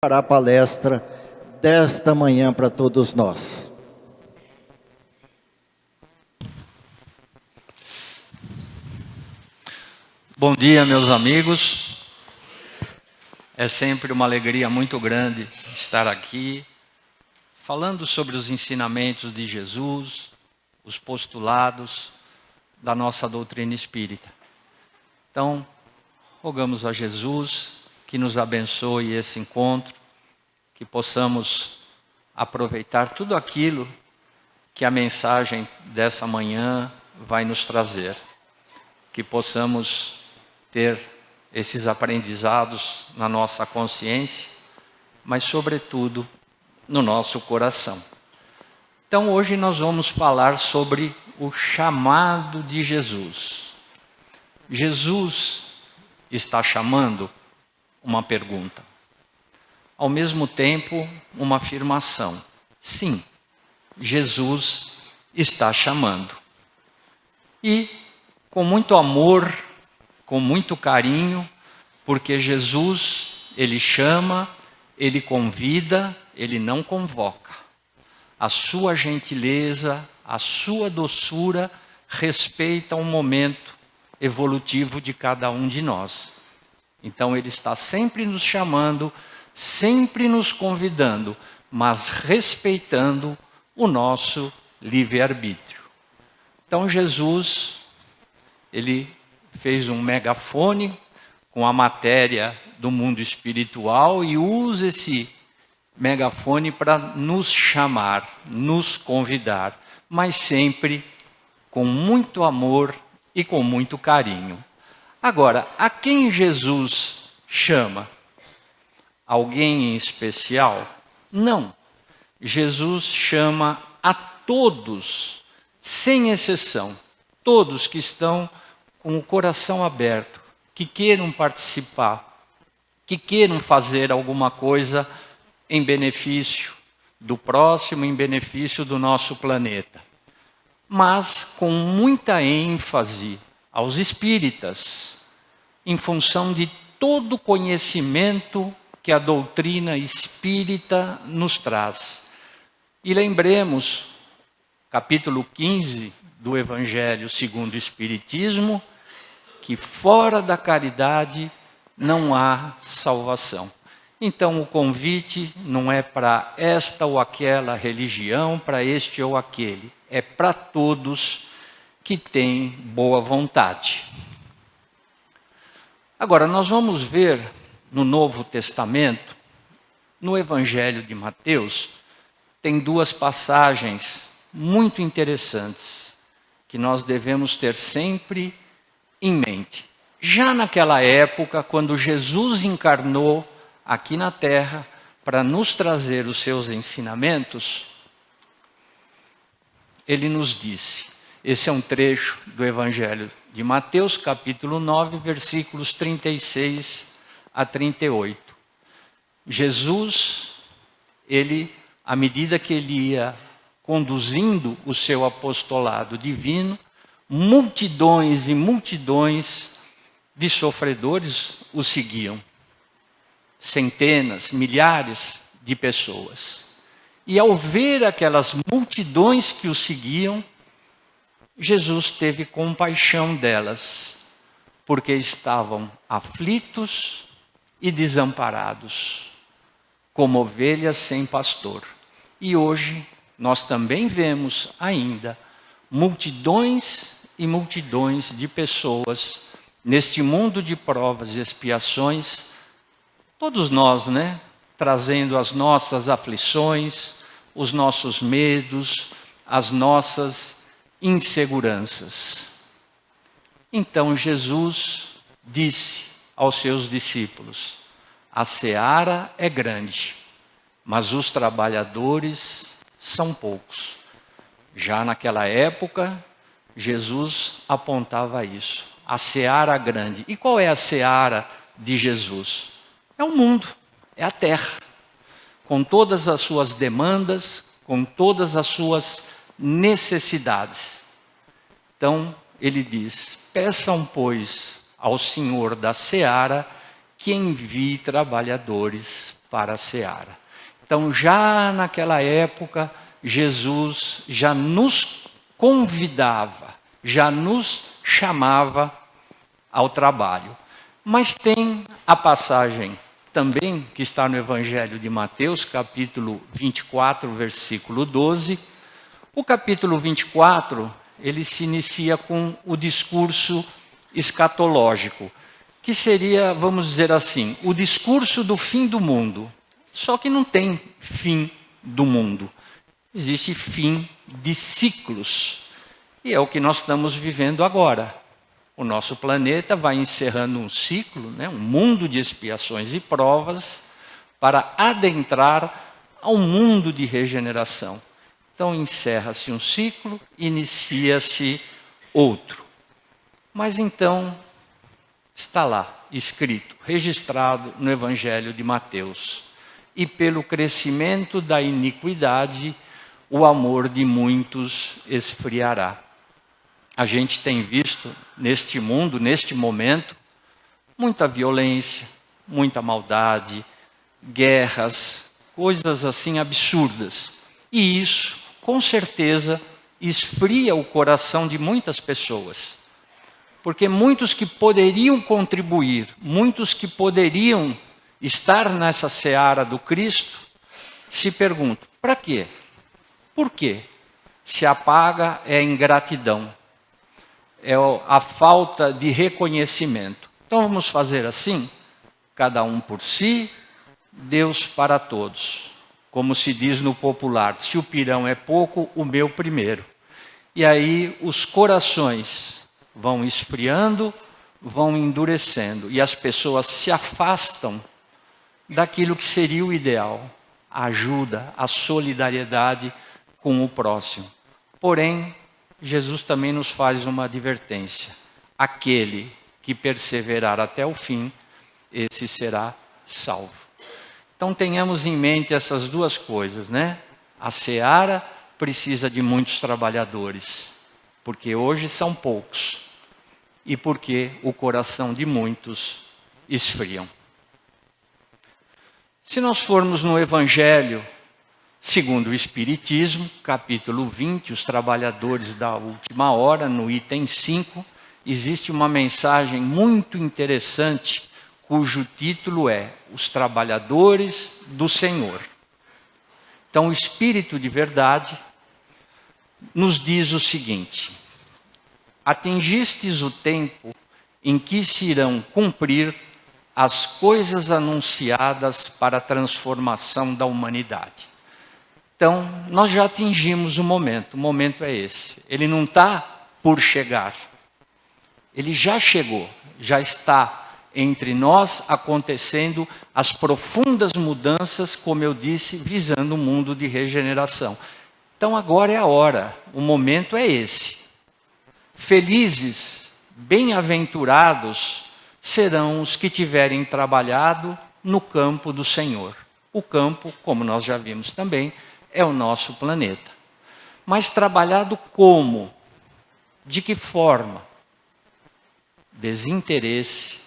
Para a palestra desta manhã para todos nós. Bom dia, meus amigos. É sempre uma alegria muito grande estar aqui, falando sobre os ensinamentos de Jesus, os postulados da nossa doutrina espírita. Então, rogamos a Jesus que nos abençoe esse encontro, que possamos aproveitar tudo aquilo que a mensagem dessa manhã vai nos trazer. Que possamos ter esses aprendizados na nossa consciência, mas sobretudo no nosso coração. Então hoje nós vamos falar sobre o chamado de Jesus. Jesus está chamando? Uma pergunta. Ao mesmo tempo, uma afirmação. Sim, Jesus está chamando. E com muito amor, com muito carinho, porque Jesus, Ele chama, Ele convida, Ele não convoca. A sua gentileza, a sua doçura respeita o momento evolutivo de cada um de nós. Então Ele está sempre nos chamando, sempre nos convidando, mas respeitando o nosso livre-arbítrio. Então Jesus, Ele fez um megafone com a matéria do mundo espiritual e usa esse megafone para nos chamar, nos convidar, mas sempre com muito amor e com muito carinho. Agora, a quem Jesus chama? Alguém em especial? Não. Jesus chama a todos, sem exceção, todos que estão com o coração aberto, que queiram participar, que queiram fazer alguma coisa em benefício do próximo, em benefício do nosso planeta. Mas com muita ênfase aos espíritas, em função de todo o conhecimento que a doutrina espírita nos traz. E lembremos, capítulo 15 do Evangelho segundo o Espiritismo, que fora da caridade não há salvação. Então o convite não é para esta ou aquela religião, para este ou aquele, é para todos que têm boa vontade. Agora, nós vamos ver no Novo Testamento, no Evangelho de Mateus, tem duas passagens muito interessantes, que nós devemos ter sempre em mente. Já naquela época, quando Jesus encarnou aqui na Terra, para nos trazer os seus ensinamentos, Ele nos disse, esse é um trecho do Evangelho de Mateus, capítulo 9, versículos 36 a 38. Jesus, Ele, à medida que Ele ia conduzindo o seu apostolado divino, multidões e multidões de sofredores o seguiam. Centenas, milhares de pessoas. E ao ver aquelas multidões que o seguiam, Jesus teve compaixão delas, porque estavam aflitos e desamparados, como ovelhas sem pastor. E hoje nós também vemos ainda multidões e multidões de pessoas neste mundo de provas e expiações, todos nós, trazendo as nossas aflições, os nossos medos, as nossas inseguranças. Então Jesus disse aos seus discípulos, a seara é grande, mas os trabalhadores são poucos. Já naquela época, Jesus apontava isso, a seara grande. E qual é a seara de Jesus? É o mundo, é a terra, com todas as suas demandas, com todas as suas necessidades. Então, ele diz, peçam, pois, ao Senhor da seara que envie trabalhadores para a seara. Então, já naquela época, Jesus já nos convidava, já nos chamava ao trabalho. Mas tem a passagem também, que está no Evangelho de Mateus, capítulo 24, versículo 12. O capítulo 24, ele se inicia com o discurso escatológico, que seria, vamos dizer assim, o discurso do fim do mundo. Só que não tem fim do mundo. Existe fim de ciclos. E é o que nós estamos vivendo agora. O nosso planeta vai encerrando um ciclo, né, um mundo de expiações e provas, para adentrar ao mundo de regeneração. Então encerra-se um ciclo, inicia-se outro. Mas então está lá, escrito, registrado no Evangelho de Mateus. E pelo crescimento da iniquidade, o amor de muitos esfriará. A gente tem visto neste mundo, neste momento, muita violência, muita maldade, guerras, coisas assim absurdas. E isso, com certeza, esfria o coração de muitas pessoas. Porque muitos que poderiam contribuir, muitos que poderiam estar nessa seara do Cristo, se perguntam, para quê? Por quê? Se a paga é a ingratidão, é a falta de reconhecimento. Então vamos fazer assim, cada um por si, Deus para todos. Como se diz no popular, se o pirão é pouco, o meu primeiro. E aí os corações vão esfriando, vão endurecendo, e as pessoas se afastam daquilo que seria o ideal, a ajuda, a solidariedade com o próximo. Porém, Jesus também nos faz uma advertência. Aquele que perseverar até o fim, esse será salvo. Então tenhamos em mente essas duas coisas, né? A seara precisa de muitos trabalhadores, porque hoje são poucos, e porque o coração de muitos esfriam. Se nós formos no Evangelho segundo o Espiritismo, capítulo 20, os trabalhadores da última hora, no item 5, existe uma mensagem muito interessante, cujo título é Os Trabalhadores do Senhor. Então, o Espírito de Verdade nos diz o seguinte: atingistes o tempo em que se irão cumprir as coisas anunciadas para a transformação da humanidade. Então, nós já atingimos o momento é esse. Ele não está por chegar. Ele já chegou, já está entre nós acontecendo as profundas mudanças, como eu disse, visando o mundo de regeneração. Então agora é a hora, o momento é esse. Felizes, bem-aventurados serão os que tiverem trabalhado no campo do Senhor. O campo, como nós já vimos também, é o nosso planeta. Mas trabalhado como? De que forma? Desinteresse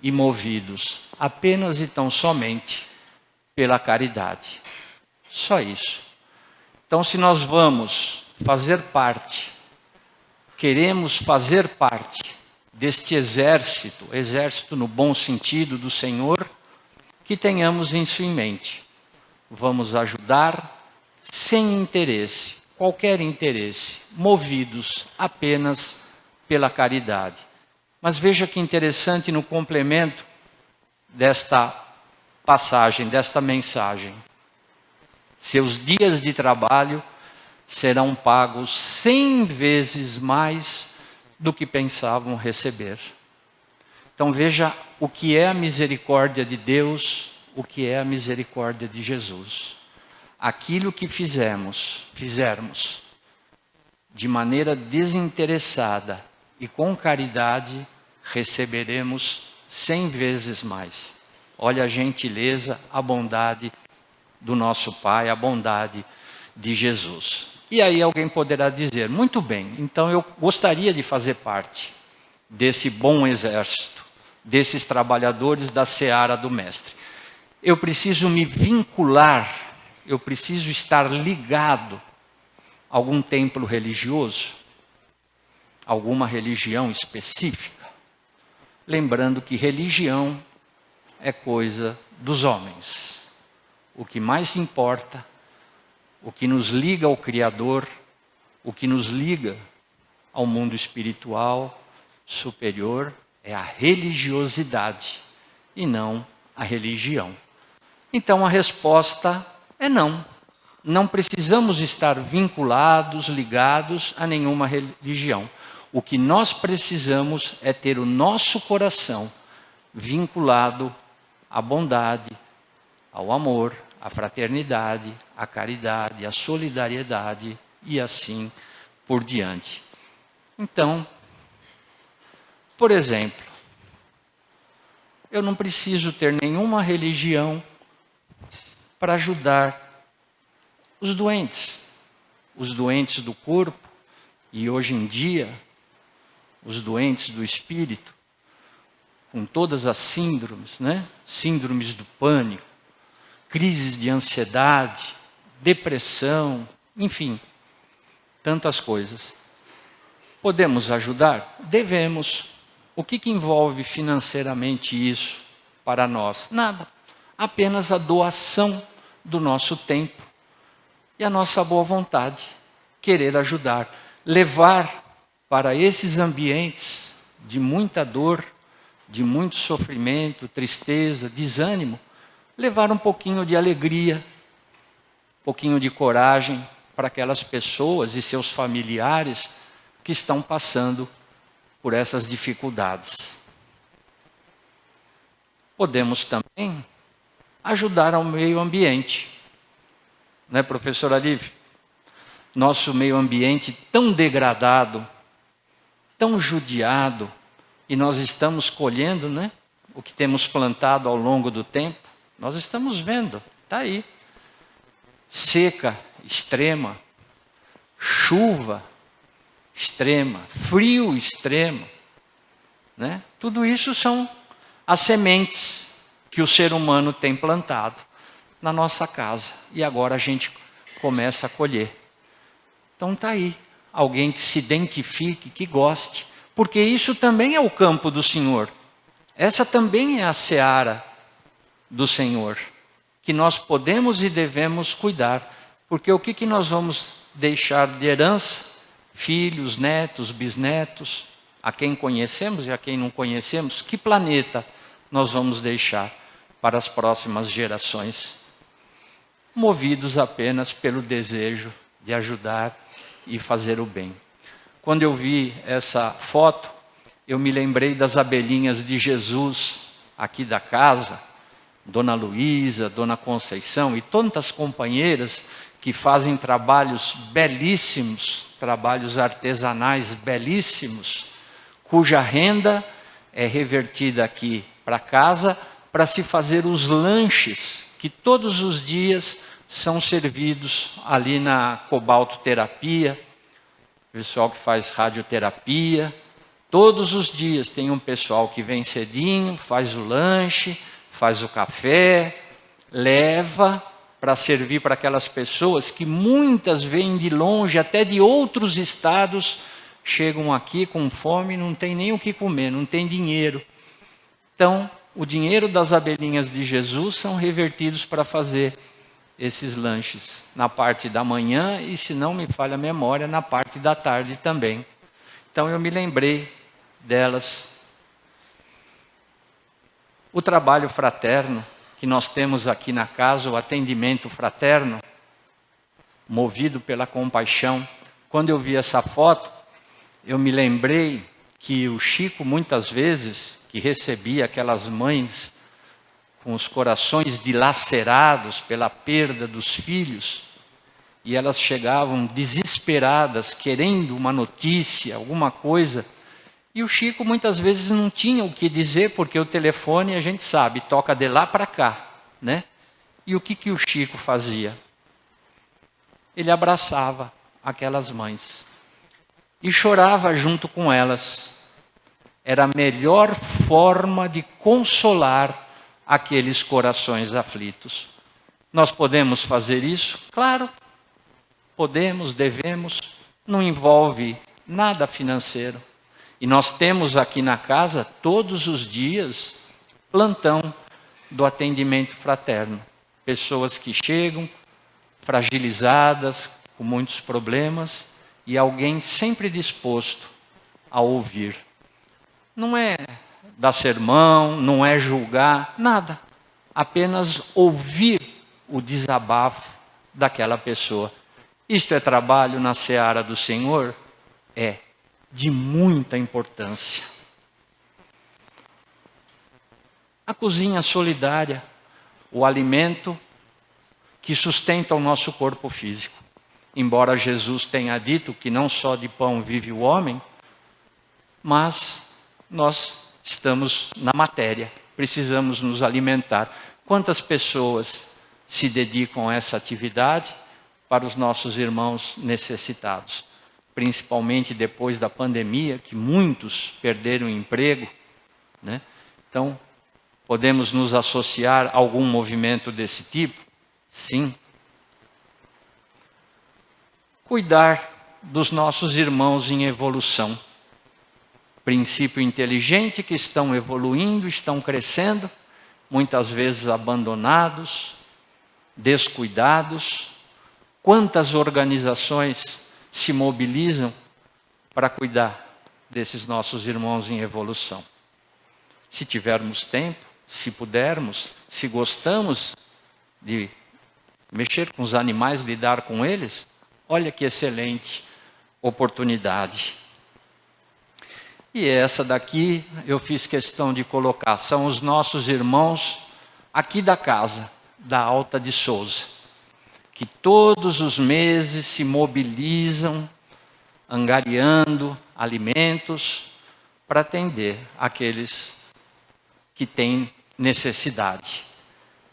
e movidos apenas e tão somente pela caridade. Só isso. Então, se nós vamos fazer parte, queremos fazer parte deste exército no bom sentido do Senhor, que tenhamos isso em mente. Vamos ajudar sem interesse, qualquer interesse, movidos apenas pela caridade. Mas veja que interessante no complemento desta passagem, desta mensagem. Seus dias de trabalho serão pagos 100 vezes mais do que pensavam receber. Então veja o que é a misericórdia de Deus, o que é a misericórdia de Jesus. Aquilo que fizermos de maneira desinteressada e com caridade, receberemos 100 vezes mais. Olha a gentileza, a bondade do nosso Pai, a bondade de Jesus. E aí alguém poderá dizer, muito bem, então eu gostaria de fazer parte desse bom exército, desses trabalhadores da seara do Mestre. Eu preciso me vincular, eu preciso estar ligado a algum templo religioso, alguma religião específica. Lembrando que religião é coisa dos homens. O que mais importa, o que nos liga ao Criador, o que nos liga ao mundo espiritual superior é a religiosidade e não a religião. Então a resposta é não. Não precisamos estar vinculados, ligados a nenhuma religião. O que nós precisamos é ter o nosso coração vinculado à bondade, ao amor, à fraternidade, à caridade, à solidariedade e assim por diante. Então, por exemplo, eu não preciso ter nenhuma religião para ajudar os doentes do corpo e hoje em dia os doentes do espírito, com todas as síndromes, né? Síndromes do pânico, crises de ansiedade, depressão, enfim, tantas coisas. Podemos ajudar? Devemos. O que envolve financeiramente isso para nós? Nada. Apenas a doação do nosso tempo e a nossa boa vontade. Querer ajudar. Levar para esses ambientes de muita dor, de muito sofrimento, tristeza, desânimo, levar um pouquinho de alegria, um pouquinho de coragem para aquelas pessoas e seus familiares que estão passando por essas dificuldades. Podemos também ajudar ao meio ambiente. Né, professora Liv? Nosso meio ambiente tão degradado, tão judiado, e nós estamos colhendo, né, o que temos plantado ao longo do tempo. Nós estamos vendo, está aí. Seca extrema, chuva extrema, frio extremo, né? Tudo isso são as sementes que o ser humano tem plantado na nossa casa. E agora a gente começa a colher. Então está aí, alguém que se identifique, que goste, porque isso também é o campo do Senhor. Essa também é a seara do Senhor, que nós podemos e devemos cuidar. Porque o que nós vamos deixar de herança? Filhos, netos, bisnetos, a quem conhecemos e a quem não conhecemos, que planeta nós vamos deixar para as próximas gerações? Movidos apenas pelo desejo de ajudar e fazer o bem. Quando eu vi essa foto, eu me lembrei das abelhinhas de Jesus aqui da casa, Dona Luísa, Dona Conceição e tantas companheiras que fazem trabalhos belíssimos, trabalhos artesanais belíssimos, cuja renda é revertida aqui para casa para se fazer os lanches que todos os dias são servidos ali na cobaltoterapia, pessoal que faz radioterapia. Todos os dias tem um pessoal que vem cedinho, faz o lanche, faz o café, leva para servir para aquelas pessoas que muitas vêm de longe, até de outros estados, chegam aqui com fome, não tem nem o que comer, não tem dinheiro. Então, o dinheiro das abelhinhas de Jesus são revertidos para fazer esses lanches na parte da manhã e, se não me falha a memória, na parte da tarde também. Então eu me lembrei delas. O trabalho fraterno que nós temos aqui na casa, o atendimento fraterno, movido pela compaixão. Quando eu vi essa foto, eu me lembrei que o Chico, muitas vezes, que recebia aquelas mães com os corações dilacerados pela perda dos filhos, e elas chegavam desesperadas, querendo uma notícia, alguma coisa, e o Chico muitas vezes não tinha o que dizer, porque o telefone, a gente sabe, toca de lá para cá, né? E o que o Chico fazia? Ele abraçava aquelas mães e chorava junto com elas. era a melhor forma de consolar aqueles corações aflitos. Nós podemos fazer isso? Claro, podemos, devemos, não envolve nada financeiro. E nós temos aqui na casa, todos os dias, plantão do atendimento fraterno. Pessoas que chegam fragilizadas, com muitos problemas, e alguém sempre disposto a ouvir. Não é dar sermão, não é julgar, nada. Apenas ouvir o desabafo daquela pessoa. Isto é trabalho na seara do Senhor? É de muita importância. A cozinha solidária, o alimento que sustenta o nosso corpo físico. Embora Jesus tenha dito que não só de pão vive o homem, mas nós estamos na matéria, precisamos nos alimentar. Quantas pessoas se dedicam a essa atividade para os nossos irmãos necessitados? Principalmente depois da pandemia, que muitos perderam o emprego, né? Então, podemos nos associar a algum movimento desse tipo? Sim. Cuidar dos nossos irmãos em evolução. Princípio inteligente, que estão evoluindo, estão crescendo, muitas vezes abandonados, descuidados. Quantas organizações se mobilizam para cuidar desses nossos irmãos em evolução? Se tivermos tempo, se pudermos, se gostamos de mexer com os animais, lidar com eles, olha que excelente oportunidade. E essa daqui eu fiz questão de colocar, são os nossos irmãos aqui da casa, da Alta de Souza, que todos os meses se mobilizam, angariando alimentos para atender aqueles que têm necessidade.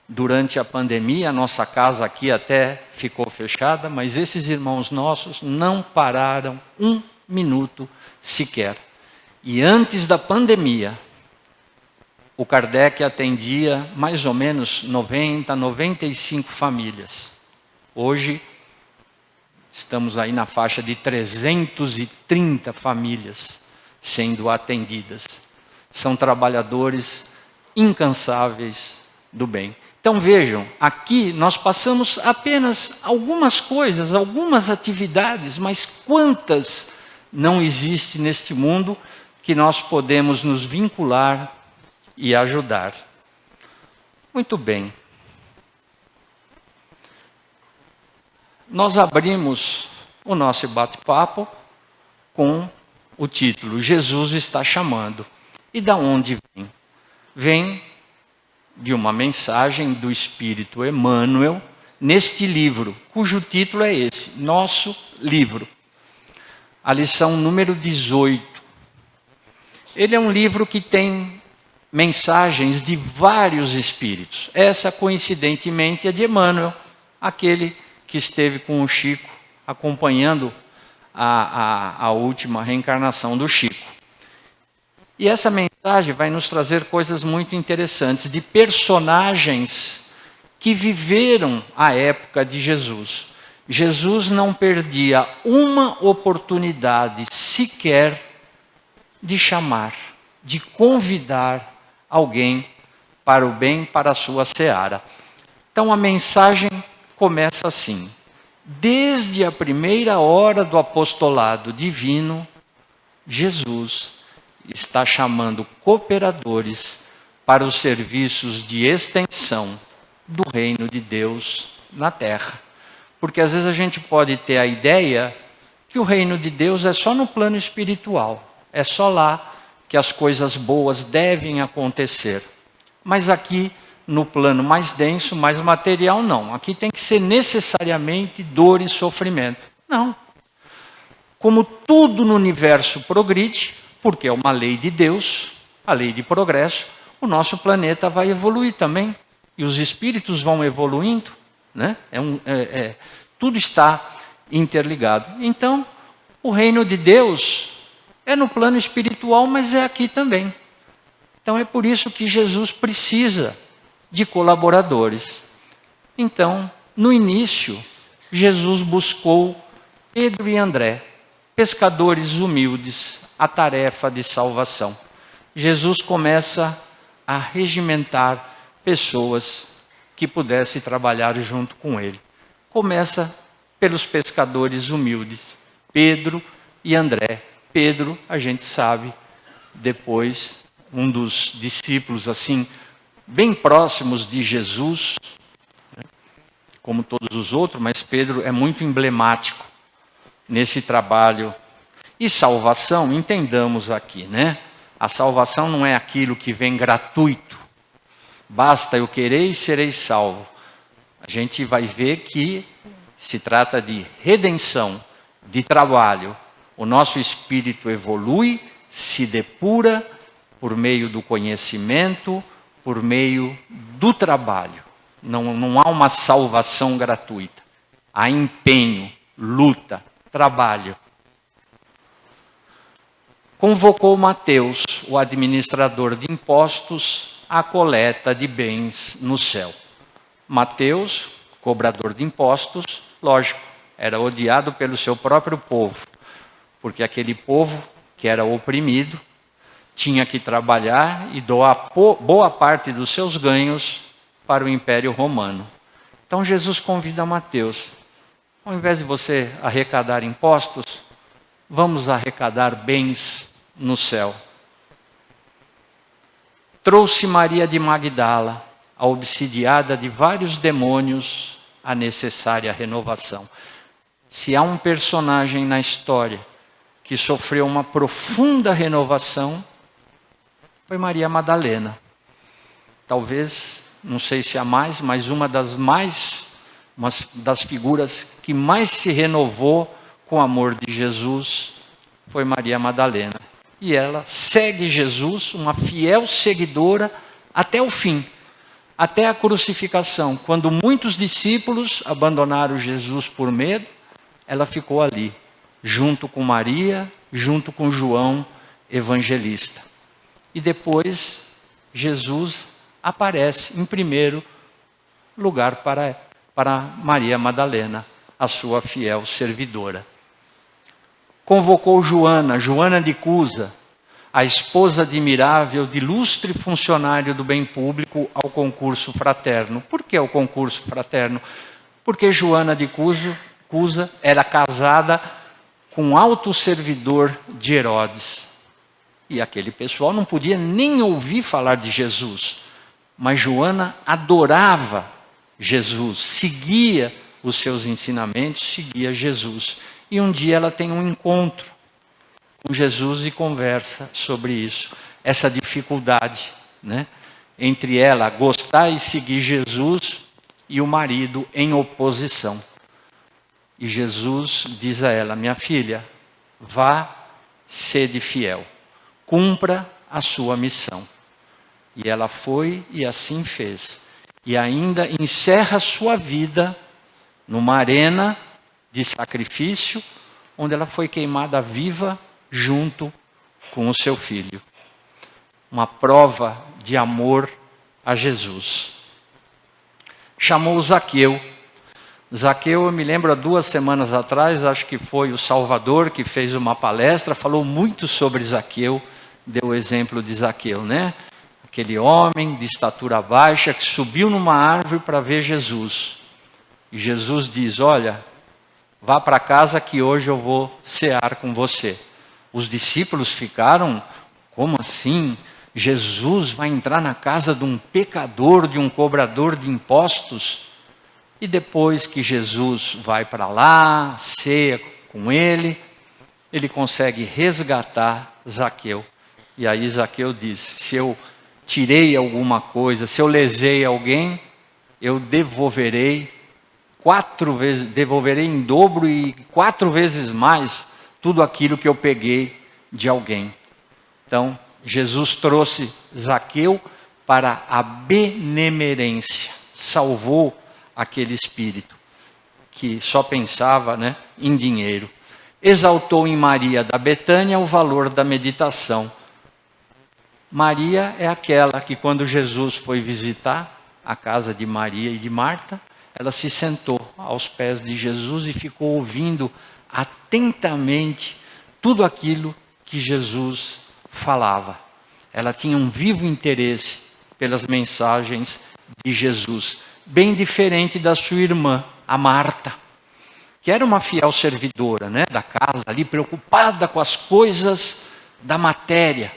Durante a pandemia, a nossa casa aqui até ficou fechada, mas esses irmãos nossos não pararam um minuto sequer. E antes da pandemia, o Kardec atendia mais ou menos 90, 95 famílias. Hoje, estamos aí na faixa de 330 famílias sendo atendidas. São trabalhadores incansáveis do bem. Então vejam, aqui nós passamos apenas algumas coisas, algumas atividades, mas quantas não existe neste mundo que nós podemos nos vincular e ajudar. Muito bem. Nós abrimos o nosso bate-papo com o título Jesus está chamando. E da onde vem? Vem de uma mensagem do Espírito Emmanuel neste livro, cujo título é esse, Nosso Livro. A lição número 18. Ele é um livro que tem mensagens de vários espíritos. Essa, coincidentemente, é de Emmanuel, aquele que esteve com o Chico, acompanhando a última reencarnação do Chico. E essa mensagem vai nos trazer coisas muito interessantes, de personagens que viveram a época de Jesus. Jesus não perdia uma oportunidade sequer de chamar, de convidar alguém para o bem, para a sua seara. Então a mensagem começa assim: desde a primeira hora do apostolado divino, Jesus está chamando cooperadores para os serviços de extensão do reino de Deus na terra. Porque às vezes a gente pode ter a ideia que o reino de Deus é só no plano espiritual, é só lá que as coisas boas devem acontecer. Mas aqui, no plano mais denso, mais material, não. Aqui tem que ser necessariamente dor e sofrimento. Não. Como tudo no universo progride, porque é uma lei de Deus, a lei de progresso, o nosso planeta vai evoluir também. E os espíritos vão evoluindo, né? Tudo está interligado. Então, o reino de Deus É no plano espiritual, mas é aqui também. Então é por isso que Jesus precisa de colaboradores. Então, no início, Jesus buscou Pedro e André, pescadores humildes, a tarefa de salvação. Jesus começa a regimentar pessoas que pudessem trabalhar junto com ele. Começa pelos pescadores humildes, Pedro e André. Pedro, a gente sabe, depois, um dos discípulos assim, bem próximos de Jesus, como todos os outros, mas Pedro é muito emblemático nesse trabalho. E salvação, entendamos aqui, né? A salvação não é aquilo que vem gratuito. Basta eu querer e serei salvo. A gente vai ver que se trata de redenção, de trabalho. O nosso espírito evolui, se depura por meio do conhecimento, por meio do trabalho. Não há uma salvação gratuita. Há empenho, luta, trabalho. Convocou Mateus, o administrador de impostos, à coleta de bens no céu. Mateus, cobrador de impostos, lógico, era odiado pelo seu próprio povo, porque aquele povo que era oprimido tinha que trabalhar e doar boa parte dos seus ganhos para o Império Romano. Então Jesus convida Mateus, ao invés de você arrecadar impostos, vamos arrecadar bens no céu. Trouxe Maria de Magdala, a obsidiada de vários demônios, a necessária renovação. Se há um personagem na história que sofreu uma profunda renovação, foi Maria Madalena. Talvez, não sei se há mais, mas uma das figuras que mais se renovou com o amor de Jesus foi Maria Madalena. E ela segue Jesus, uma fiel seguidora, até o fim, até a crucificação. Quando muitos discípulos abandonaram Jesus por medo, ela ficou ali, junto com Maria, junto com João, evangelista. E depois, Jesus aparece em primeiro lugar para Maria Madalena, a sua fiel servidora. Convocou Joana de Cusa, a esposa admirável de ilustre funcionário do bem público, ao concurso fraterno. Por que o concurso fraterno? Porque Joana de Cusa era casada com um alto servidor de Herodes. E aquele pessoal não podia nem ouvir falar de Jesus. Mas Joana adorava Jesus, seguia os seus ensinamentos, seguia Jesus. E um dia ela tem um encontro com Jesus e conversa sobre isso. Essa dificuldade, né? Entre ela gostar e seguir Jesus e o marido em oposição. E Jesus diz a ela, minha filha, vá, sede fiel, cumpra a sua missão. E ela foi e assim fez. E ainda encerra sua vida numa arena de sacrifício, onde ela foi queimada viva junto com o seu filho. Uma prova de amor a Jesus. Chamou Zaqueu. Zaqueu, eu me lembro há 2 semanas atrás, acho que foi o Salvador que fez uma palestra, falou muito sobre Zaqueu, deu o exemplo de Zaqueu, né? Aquele homem de estatura baixa que subiu numa árvore para ver Jesus. E Jesus diz, olha, vá para casa que hoje eu vou cear com você. Os discípulos ficaram, como assim? Jesus vai entrar na casa de um pecador, de um cobrador de impostos? E depois que Jesus vai para lá, ceia com ele consegue resgatar Zaqueu. E aí Zaqueu diz, se eu tirei alguma coisa, se eu lesei alguém, eu devolverei 4 vezes, devolverei em dobro e 4 vezes mais tudo aquilo que eu peguei de alguém. Então, Jesus trouxe Zaqueu para a benemerência, salvou aquele espírito que só pensava, né, em dinheiro. exaltou em Maria da Betânia o valor da meditação. Maria é aquela que, quando Jesus foi visitar a casa de Maria e de Marta, ela se sentou aos pés de Jesus e ficou ouvindo atentamente tudo aquilo que Jesus falava. Ela tinha um vivo interesse pelas mensagens de Jesus, bem diferente da sua irmã, a Marta, que era uma fiel servidora, né, da casa, ali preocupada com as coisas da matéria.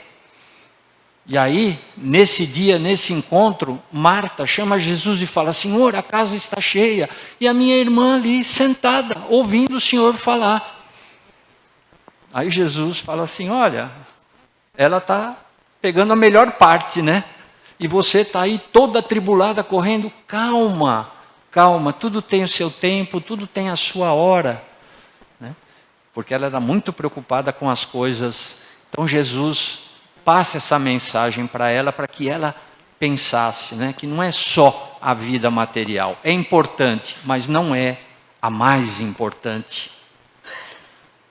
E aí, nesse dia, nesse encontro, Marta chama Jesus e fala: Senhor, a casa está cheia, e a minha irmã ali sentada, ouvindo o Senhor falar. Aí Jesus fala assim: olha, ela está pegando a melhor parte, né? E você está aí toda atribulada, correndo. Calma, calma, tudo tem o seu tempo, tudo tem a sua hora, né? Porque ela era muito preocupada com as coisas. Então Jesus passa essa mensagem para ela, para que ela pensasse, né, que não é só a vida material. É importante, mas não é a mais importante.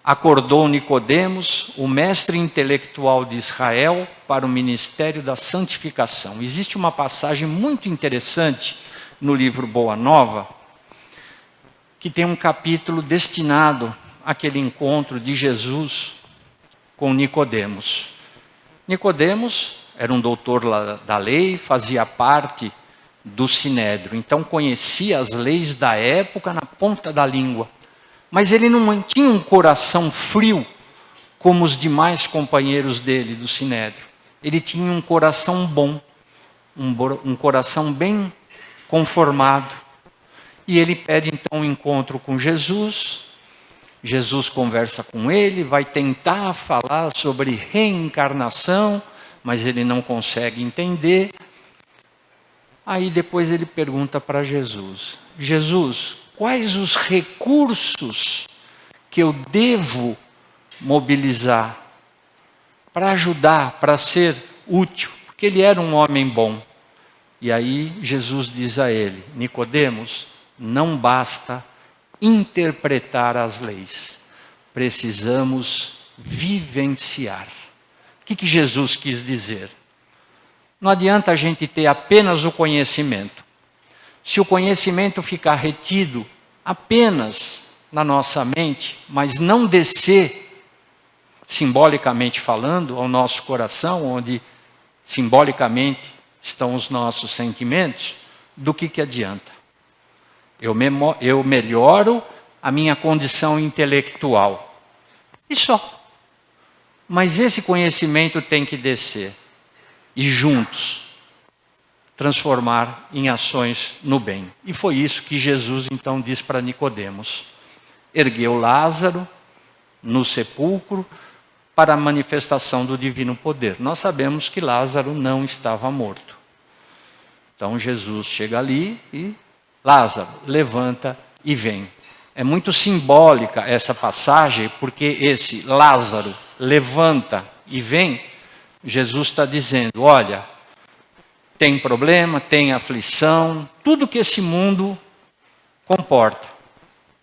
Acordou Nicodemos, o mestre intelectual de Israel, para o ministério da santificação. Existe uma passagem muito interessante no livro Boa Nova, que tem um capítulo destinado àquele encontro de Jesus com Nicodemos. Nicodemos era um doutor da lei, fazia parte do Sinédrio, então conhecia as leis da época na ponta da língua. Mas ele não tinha um coração frio como os demais companheiros dele do Sinédrio. Ele tinha um coração bom, um coração bem conformado. E ele pede então um encontro com Jesus. Jesus conversa com ele, vai tentar falar sobre reencarnação, mas ele não consegue entender. Aí depois ele pergunta para Jesus: Jesus, quais os recursos que eu devo mobilizar para ajudar, para ser útil? Porque ele era um homem bom. E aí Jesus diz a ele: Nicodemos, não basta interpretar as leis, precisamos vivenciar. O que Jesus quis dizer? Não adianta a gente ter apenas o conhecimento. Se o conhecimento ficar retido apenas na nossa mente, mas não descer, simbolicamente falando, ao nosso coração, onde simbolicamente estão os nossos sentimentos, do que adianta? Eu melhoro a minha condição intelectual. E só. Mas esse conhecimento tem que descer. E juntos transformar em ações no bem. E foi isso que Jesus então diz para Nicodemos. Ergueu Lázaro no sepulcro para a manifestação do divino poder. Nós sabemos que Lázaro não estava morto. Então Jesus chega ali e Lázaro, levanta e vem. É muito simbólica essa passagem, porque esse Lázaro levanta e vem, Jesus está dizendo: olha, tem problema, tem aflição, tudo que esse mundo comporta.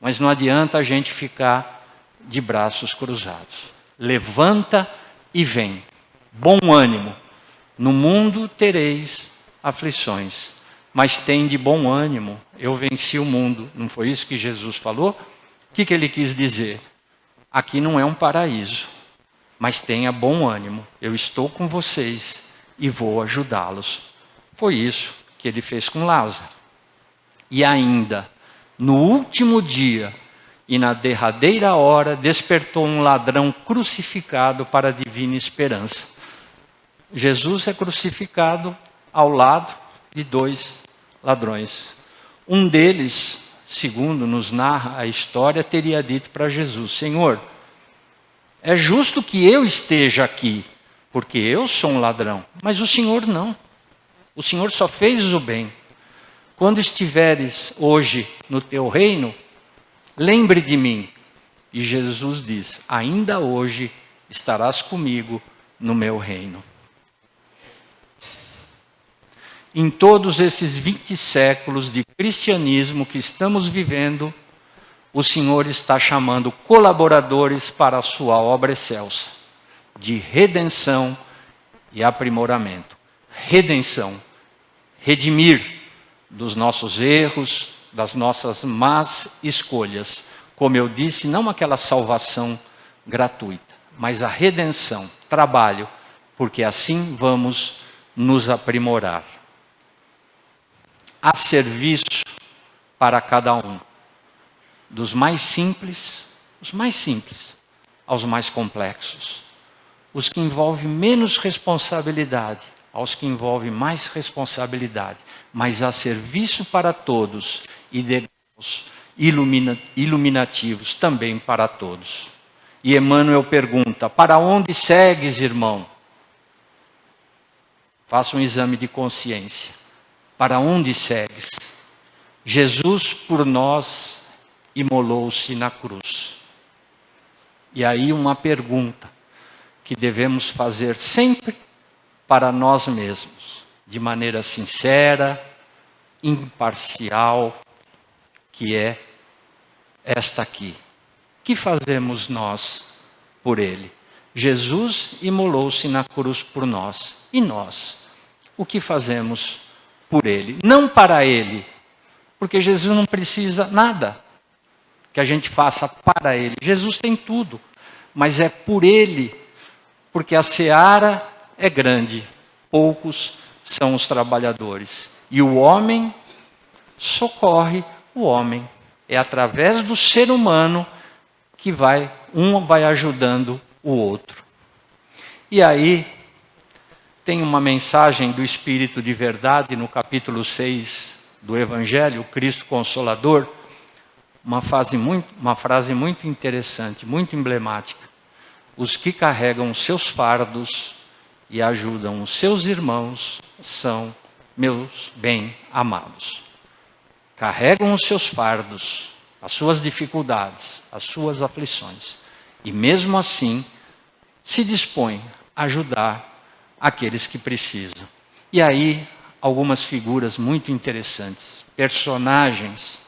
Mas não adianta a gente ficar de braços cruzados. Levanta e vem. Bom ânimo. No mundo tereis aflições, mas tem de bom ânimo. Eu venci o mundo. Não foi isso que Jesus falou? O que ele quis dizer? Aqui não é um paraíso, mas tenha bom ânimo. Eu estou com vocês e vou ajudá-los. Foi isso que ele fez com Lázaro. E ainda, no último dia e na derradeira hora, despertou um ladrão crucificado para a divina esperança. Jesus é crucificado ao lado de dois ladrões. Um deles, segundo nos narra a história, teria dito para Jesus: Senhor, é justo que eu esteja aqui, porque eu sou um ladrão. Mas o Senhor não. O Senhor só fez o bem. Quando estiveres hoje no teu reino, lembre de mim. E Jesus diz: ainda hoje estarás comigo no meu reino. Em todos esses 20 séculos de cristianismo que estamos vivendo, o Senhor está chamando colaboradores para a sua obra excelsa, de redenção e aprimoramento. Redenção, redimir dos nossos erros, das nossas más escolhas. Como eu disse, não aquela salvação gratuita, mas a redenção, trabalho, porque assim vamos nos aprimorar. Há serviço para cada um, dos mais simples, os mais simples, aos mais complexos. Os que envolvem menos responsabilidade, aos que envolvem mais responsabilidade, mas há serviço para todos e degraus iluminativos também para todos. E Emmanuel pergunta: para onde segues, irmão? Faça um exame de consciência. Para onde segues? Jesus por nós imolou-se na cruz. E aí uma pergunta que devemos fazer sempre para nós mesmos, de maneira sincera, imparcial, que é esta aqui. O que fazemos nós por Ele? Jesus imolou-se na cruz por nós. E nós? O que fazemos por Ele? Não para Ele, porque Jesus não precisa nada que a gente faça para Ele. Jesus tem tudo, mas é por Ele, porque a seara é grande, poucos são os trabalhadores. E o homem socorre o homem. É através do ser humano que um vai ajudando o outro. E aí, tem uma mensagem do Espírito de Verdade no capítulo 6 do Evangelho, Cristo Consolador, uma frase muito interessante, muito emblemática. Os que carregam os seus fardos e ajudam os seus irmãos são meus bem-amados. Carregam os seus fardos, as suas dificuldades, as suas aflições. E mesmo assim, se dispõem a ajudar aqueles que precisam. E aí, algumas figuras muito interessantes, personagens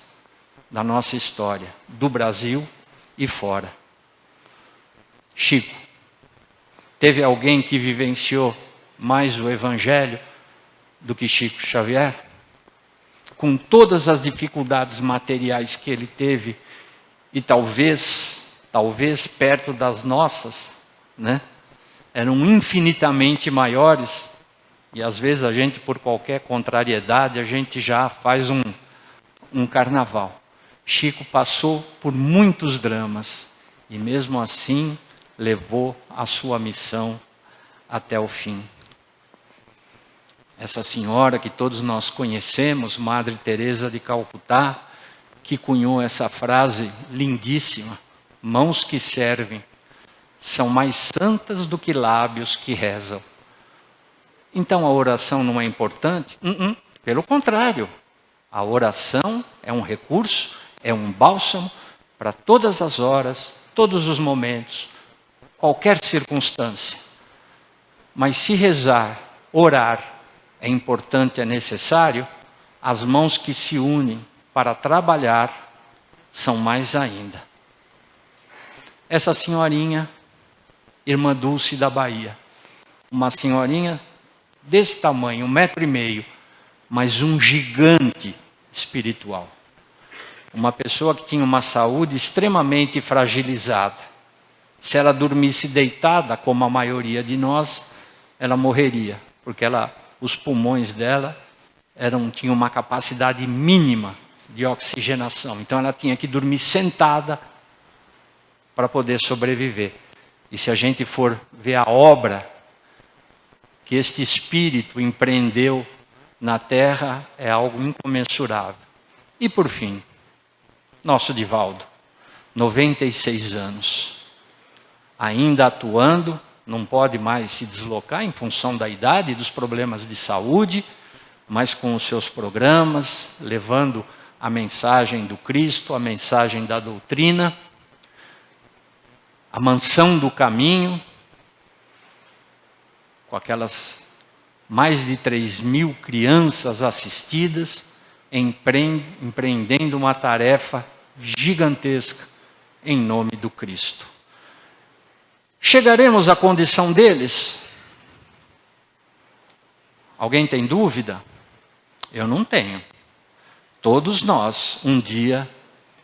da nossa história, do Brasil e fora. Chico. Teve alguém que vivenciou mais o Evangelho do que Chico Xavier? Com todas as dificuldades materiais que ele teve, e talvez perto das nossas, né? Eram infinitamente maiores, e às vezes a gente, por qualquer contrariedade, a gente já faz um carnaval. Chico passou por muitos dramas, e mesmo assim levou a sua missão até o fim. Essa senhora que todos nós conhecemos, Madre Teresa de Calcutá, que cunhou essa frase lindíssima: mãos que servem são mais santas do que lábios que rezam. Então a oração não é importante? Pelo contrário, a oração é um recurso, é um bálsamo para todas as horas, todos os momentos, qualquer circunstância. Mas se rezar, orar, é importante, é necessário, as mãos que se unem para trabalhar são mais ainda. Essa senhorinha, irmã Dulce da Bahia, uma senhorinha desse tamanho, 1,5 metro, mas um gigante espiritual. Uma pessoa que tinha uma saúde extremamente fragilizada. Se ela dormisse deitada, como a maioria de nós, ela morreria, porque os pulmões dela tinham uma capacidade mínima de oxigenação. Então ela tinha que dormir sentada para poder sobreviver. E se a gente for ver a obra que este espírito empreendeu na terra, é algo incomensurável. E por fim, nosso Divaldo, 96 anos, ainda atuando, não pode mais se deslocar em função da idade e dos problemas de saúde, mas com os seus programas, levando a mensagem do Cristo, a mensagem da doutrina, a mansão do caminho, com aquelas mais de 3.000 crianças assistidas, empreendendo uma tarefa gigantesca em nome do Cristo. Chegaremos à condição deles? Alguém tem dúvida? Eu não tenho. Todos nós, um dia,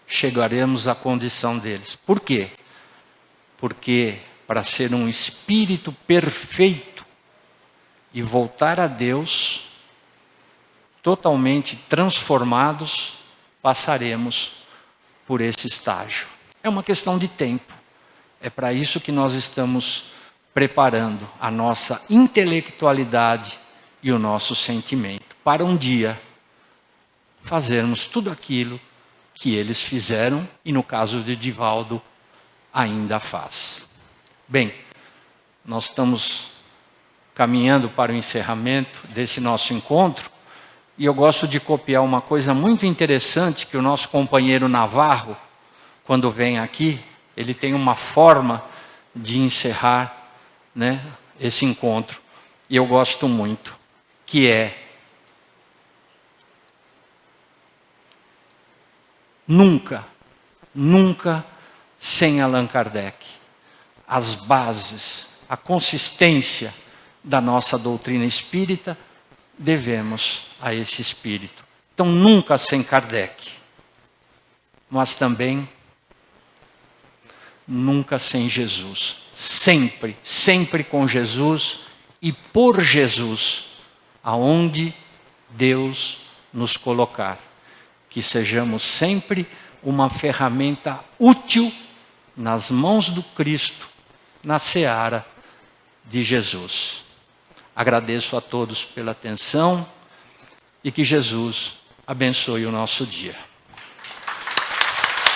chegaremos à condição deles. Por quê? Porque para ser um espírito perfeito e voltar a Deus, totalmente transformados, passaremos por esse estágio. É uma questão de tempo. É para isso que nós estamos preparando a nossa intelectualidade e o nosso sentimento, para um dia fazermos tudo aquilo que eles fizeram e, no caso de Divaldo, ainda faz. Bem, nós estamos caminhando para o encerramento desse nosso encontro e eu gosto de copiar uma coisa muito interessante que o nosso companheiro Navarro, quando vem aqui, ele tem uma forma de encerrar, né, esse encontro, e eu gosto muito, que é: nunca sem Allan Kardec. As bases, a consistência da nossa doutrina espírita, devemos a esse espírito. Então, nunca sem Kardec, mas também nunca sem Jesus. Sempre, sempre com Jesus e por Jesus, aonde Deus nos colocar. Que sejamos sempre uma ferramenta útil nas mãos do Cristo, na seara de Jesus. Agradeço a todos pela atenção e que Jesus abençoe o nosso dia.